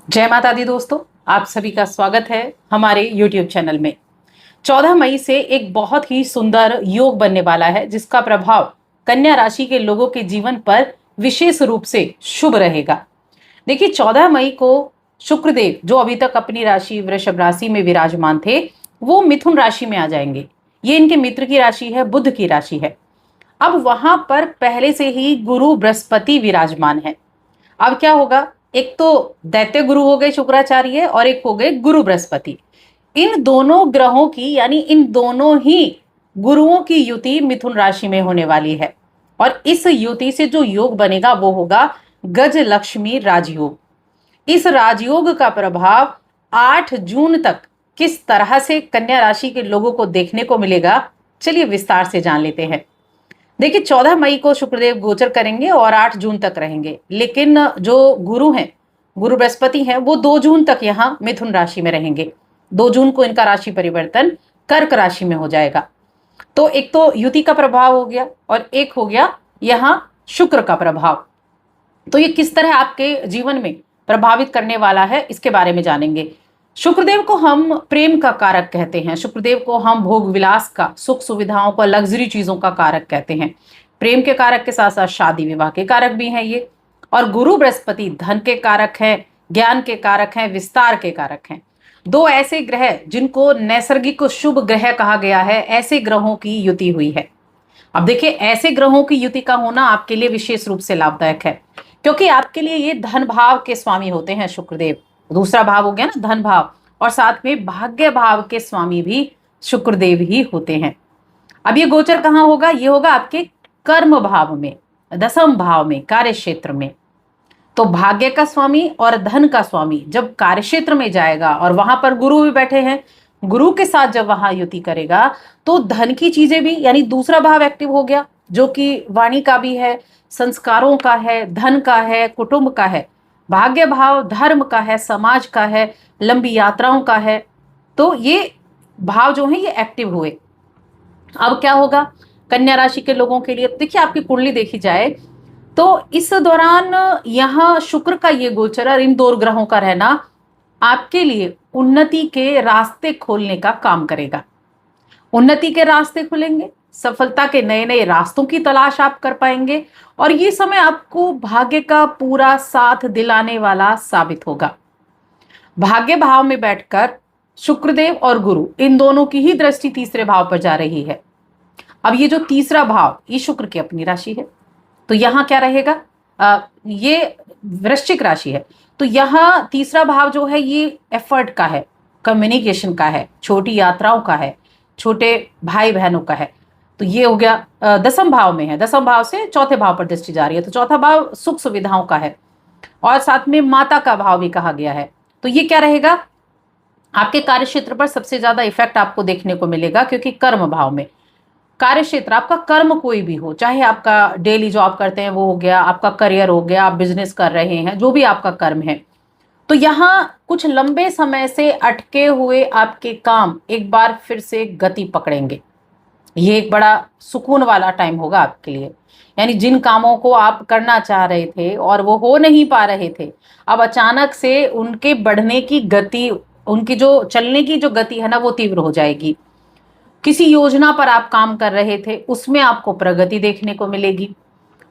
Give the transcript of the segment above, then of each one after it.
जय माता दी दोस्तों, आप सभी का स्वागत है हमारे YouTube चैनल में। 14 मई से एक बहुत ही सुंदर योग बनने वाला है जिसका प्रभाव कन्या राशि के लोगों के जीवन पर विशेष रूप से शुभ रहेगा। देखिए, 14 मई को शुक्रदेव जो अभी तक अपनी राशि वृषभ राशि में विराजमान थे, वो मिथुन राशि में आ जाएंगे। ये इनके मित्र की राशि है, बुध की राशि है। अब वहां पर पहले से ही गुरु बृहस्पति विराजमान है। अब क्या होगा, एक तो दैत्य गुरु हो गए शुक्राचार्य और एक हो गए गुरु बृहस्पति। इन दोनों ग्रहों की यानी इन दोनों ही गुरुओं की युति मिथुन राशि में होने वाली है। और इस युति से जो योग बनेगा वो होगा गज लक्ष्मी राजयोग। इस राजयोग का प्रभाव 8 जून तक किस तरह से कन्या राशि के लोगों को देखने को मिलेगा, चलिए विस्तार से जान लेते हैं। देखिए, 14 मई को शुक्रदेव गोचर करेंगे और 8 जून तक रहेंगे, लेकिन जो गुरु हैं, गुरु बृहस्पति हैं, वो 2 जून तक यहाँ मिथुन राशि में रहेंगे। 2 जून को इनका राशि परिवर्तन कर्क राशि में हो जाएगा। तो एक तो युति का प्रभाव हो गया और एक हो गया यहाँ शुक्र का प्रभाव। तो ये किस तरह आपके जीवन में प्रभावित करने वाला है, इसके बारे में जानेंगे। शुक्रदेव को हम प्रेम का कारक कहते हैं। शुक्रदेव को हम भोग विलास का, सुख सुविधाओं का, लग्जरी चीजों का कारक कहते हैं। प्रेम के कारक के साथ साथ शादी विवाह के कारक भी हैं ये। और गुरु बृहस्पति धन के कारक हैं, ज्ञान के कारक हैं, विस्तार के कारक हैं। दो ऐसे ग्रह जिनको नैसर्गिक शुभ ग्रह कहा गया है, ऐसे ग्रहों की युति हुई है। अब देखिए, ऐसे ग्रहों की युति का होना आपके लिए विशेष रूप से लाभदायक है, क्योंकि आपके लिए ये धन भाव के स्वामी होते हैं शुक्रदेव। दूसरा भाव हो गया ना धन भाव, और साथ में भाग्य भाव के स्वामी भी शुक्रदेव ही होते हैं। अब ये गोचर कहाँ होगा? ये होगा आपके कर्म भाव में, दसम भाव में, कार्य क्षेत्र में। तो भाग्य का स्वामी और धन का स्वामी जब कार्य क्षेत्र में जाएगा और वहां पर गुरु भी बैठे हैं, गुरु के साथ जब वहां युति करेगा तो धन की चीजें भी, यानी दूसरा भाव एक्टिव हो गया, जो कि वाणी का भी है, संस्कारों का है, धन का है, कुटुंब का है। भाग्य भाव धर्म का है, समाज का है, लंबी यात्राओं का है। तो ये भाव जो है ये एक्टिव हुए। अब क्या होगा कन्या राशि के लोगों के लिए? देखिए, आपकी कुंडली देखी जाए तो इस दौरान यहाँ शुक्र का ये गोचर और इन दो ग्रहों का रहना आपके लिए उन्नति के रास्ते खोलने का काम करेगा। उन्नति के रास्ते खुलेंगे, सफलता के नए नए रास्तों की तलाश आप कर पाएंगे, और ये समय आपको भाग्य का पूरा साथ दिलाने वाला साबित होगा। भाग्य भाव में बैठकर शुक्रदेव और गुरु इन दोनों की ही दृष्टि तीसरे भाव पर जा रही है। अब ये जो तीसरा भाव, ये शुक्र की अपनी राशि है, तो यहाँ क्या रहेगा? ये वृश्चिक राशि है, तो यहाँ तीसरा भाव जो है ये एफर्ट का है, कम्युनिकेशन का है, छोटी यात्राओं का है, छोटे भाई बहनों का है। तो ये हो गया, दसम भाव में है, दसम भाव से चौथे भाव पर दृष्टि जा रही है, तो चौथा भाव सुख सुविधाओं का है और साथ में माता का भाव भी कहा गया है। तो ये क्या रहेगा? आपके कार्य क्षेत्र पर सबसे ज्यादा इफेक्ट आपको देखने को मिलेगा, क्योंकि कर्म भाव में कार्य क्षेत्र, आपका कर्म कोई भी हो, चाहे आपका डेली जो आप करते हैं वो हो गया, आपका करियर हो गया, आप बिजनेस कर रहे हैं, जो भी आपका कर्म है, तो यहाँ कुछ लंबे समय से अटके हुए आपके काम एक बार फिर से गति पकड़ेंगे। ये एक बड़ा सुकून वाला टाइम होगा आपके लिए। यानी जिन कामों को आप करना चाह रहे थे और वो हो नहीं पा रहे थे, अब अचानक से उनके बढ़ने की गति, उनकी जो चलने की जो गति है ना, वो तीव्र हो जाएगी। किसी योजना पर आप काम कर रहे थे, उसमें आपको प्रगति देखने को मिलेगी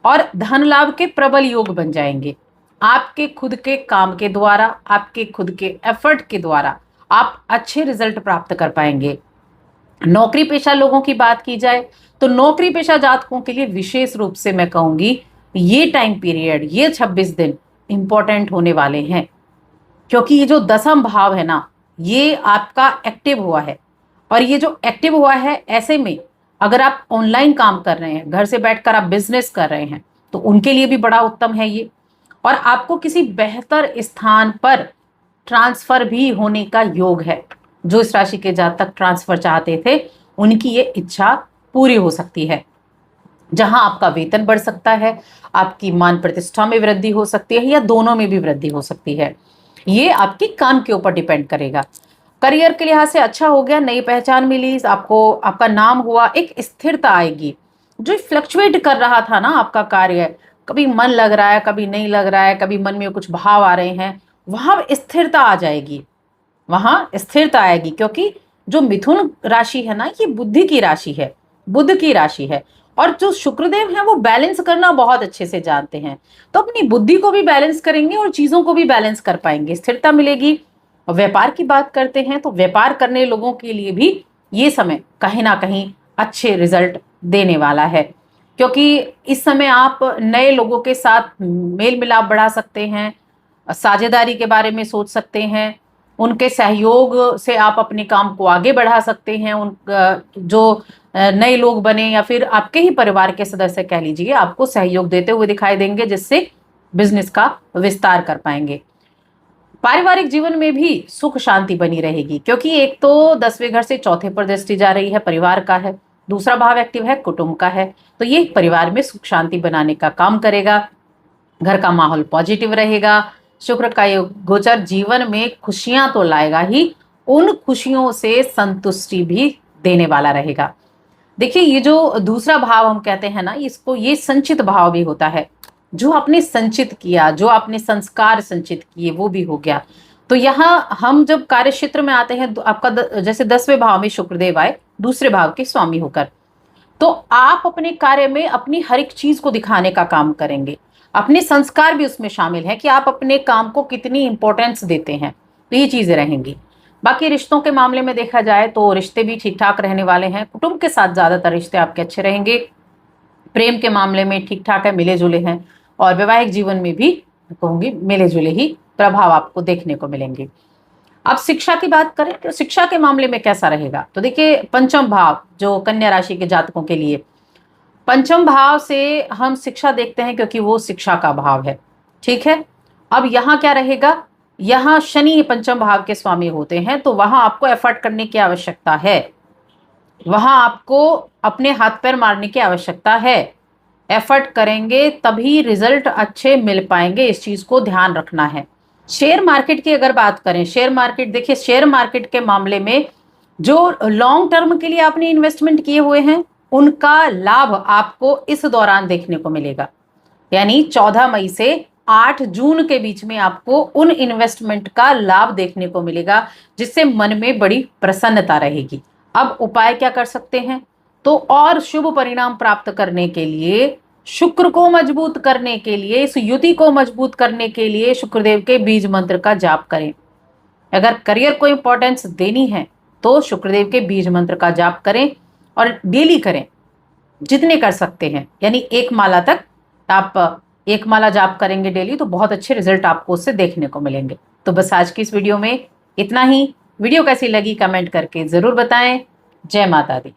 और धन लाभ के प्रबल योग बन जाएंगे। आपके खुद के काम के द्वारा, आपके खुद के एफर्ट के द्वारा आप अच्छे रिजल्ट प्राप्त कर पाएंगे। नौकरी पेशा लोगों की बात की जाए तो नौकरी पेशा जातकों के लिए विशेष रूप से मैं कहूंगी ये टाइम पीरियड, ये 26 दिन इंपॉर्टेंट होने वाले हैं, क्योंकि ये जो दसम भाव है ना, ये आपका एक्टिव हुआ है। और ये जो एक्टिव हुआ है, ऐसे में अगर आप ऑनलाइन काम कर रहे हैं, घर से बैठकर आप बिजनेस कर रहे हैं, तो उनके लिए भी बड़ा उत्तम है ये। और आपको किसी बेहतर स्थान पर ट्रांसफर भी होने का योग है। जो इस राशि के जातक ट्रांसफर चाहते थे, उनकी ये इच्छा पूरी हो सकती है। जहां आपका वेतन बढ़ सकता है, आपकी मान प्रतिष्ठा में वृद्धि हो सकती है, या दोनों में भी वृद्धि हो सकती है। ये आपके काम के ऊपर डिपेंड करेगा। करियर के लिहाज से अच्छा हो गया, नई पहचान मिली आपको, आपका नाम हुआ, एक स्थिरता आएगी। जो फ्लक्चुएट कर रहा था ना आपका कार्य, कभी मन लग रहा है, कभी नहीं लग रहा है, कभी मन में कुछ भाव आ रहे हैं, वहां स्थिरता आ जाएगी, वहां स्थिरता आएगी, क्योंकि जो मिथुन राशि है ना, ये बुद्धि की राशि है, बुध की राशि है। और जो शुक्रदेव है वो बैलेंस करना बहुत अच्छे से जानते हैं, तो अपनी बुद्धि को भी बैलेंस करेंगे और चीजों को भी बैलेंस कर पाएंगे, स्थिरता मिलेगी। और व्यापार की बात करते हैं तो व्यापार करने लोगों के लिए भी ये समय कहीं ना कहीं अच्छे रिजल्ट देने वाला है, क्योंकि इस समय आप नए लोगों के साथ मेल मिलाप बढ़ा सकते हैं, साझेदारी के बारे में सोच सकते हैं, उनके सहयोग से आप अपने काम को आगे बढ़ा सकते हैं। उन जो नए लोग बने या फिर आपके ही परिवार के सदस्य कह लीजिए, आपको सहयोग देते हुए दिखाई देंगे, जिससे बिजनेस का विस्तार कर पाएंगे। पारिवारिक जीवन में भी सुख शांति बनी रहेगी, क्योंकि एक तो 10वें घर से चौथे पर दृष्टि जा रही है, परिवार का है, दूसरा भाव एक्टिव है, कुटुंब का है, तो ये परिवार में सुख शांति बनाने का काम करेगा, घर का माहौल पॉजिटिव रहेगा। शुक्र का ये गोचर जीवन में खुशियां तो लाएगा ही, उन खुशियों से संतुष्टि भी देने वाला रहेगा। देखिए, ये जो दूसरा भाव हम कहते हैं ना, इसको ये संचित भाव भी होता है, जो आपने संचित किया, जो आपने संस्कार संचित किए वो भी हो गया। तो यहाँ हम जब कार्य क्षेत्र में आते हैं तो आपका जैसे 10वें भाव में शुक्रदेव आए दूसरे भाव के स्वामी होकर, तो आप अपने कार्य में अपनी हर एक चीज को दिखाने का काम करेंगे, अपने संस्कार भी उसमें शामिल है कि आप अपने काम को कितनी इंपॉर्टेंस देते हैं, तो ये चीजें रहेंगी। बाकी रिश्तों के मामले में देखा जाए तो रिश्ते भी ठीक ठाक रहने वाले हैं, कुटुंब के साथ ज्यादातर रिश्ते आपके अच्छे रहेंगे, प्रेम के मामले में ठीक ठाक है, मिले जुले हैं, और वैवाहिक जीवन में भी कहूंगी मिले जुले ही प्रभाव आपको देखने को मिलेंगे। अब शिक्षा की बात करें तो शिक्षा के मामले में कैसा रहेगा, तो देखिए पंचम भाव जो कन्या राशि के जातकों के लिए, पंचम भाव से हम शिक्षा देखते हैं क्योंकि वो शिक्षा का भाव है, ठीक है। अब यहाँ क्या रहेगा, यहाँ शनि पंचम भाव के स्वामी होते हैं, तो वहां आपको एफर्ट करने की आवश्यकता है, वहां आपको अपने हाथ पैर मारने की आवश्यकता है, एफर्ट करेंगे तभी रिजल्ट अच्छे मिल पाएंगे, इस चीज को ध्यान रखना है। शेयर मार्केट की अगर बात करें, शेयर मार्केट, देखिए शेयर मार्केट के मामले में जो लॉन्ग टर्म के लिए आपने इन्वेस्टमेंट किए हुए हैं उनका लाभ आपको इस दौरान देखने को मिलेगा, यानी 14 मई से 8 जून के बीच में आपको उन इन्वेस्टमेंट का लाभ देखने को मिलेगा, जिससे मन में बड़ी प्रसन्नता रहेगी। अब उपाय क्या कर सकते हैं, तो और शुभ परिणाम प्राप्त करने के लिए, शुक्र को मजबूत करने के लिए, इस युति को मजबूत करने के लिए शुक्रदेव के बीज मंत्र का जाप करें। अगर करियर को इंपॉर्टेंस देनी है तो शुक्रदेव के बीज मंत्र का जाप करें और डेली करें, जितने कर सकते हैं, यानी 1 माला तक आप 1 माला जाप करेंगे डेली तो बहुत अच्छे रिजल्ट आपको उससे देखने को मिलेंगे। तो बस आज की इस वीडियो में इतना ही। वीडियो कैसी लगी कमेंट करके जरूर बताएं। जय माता दी।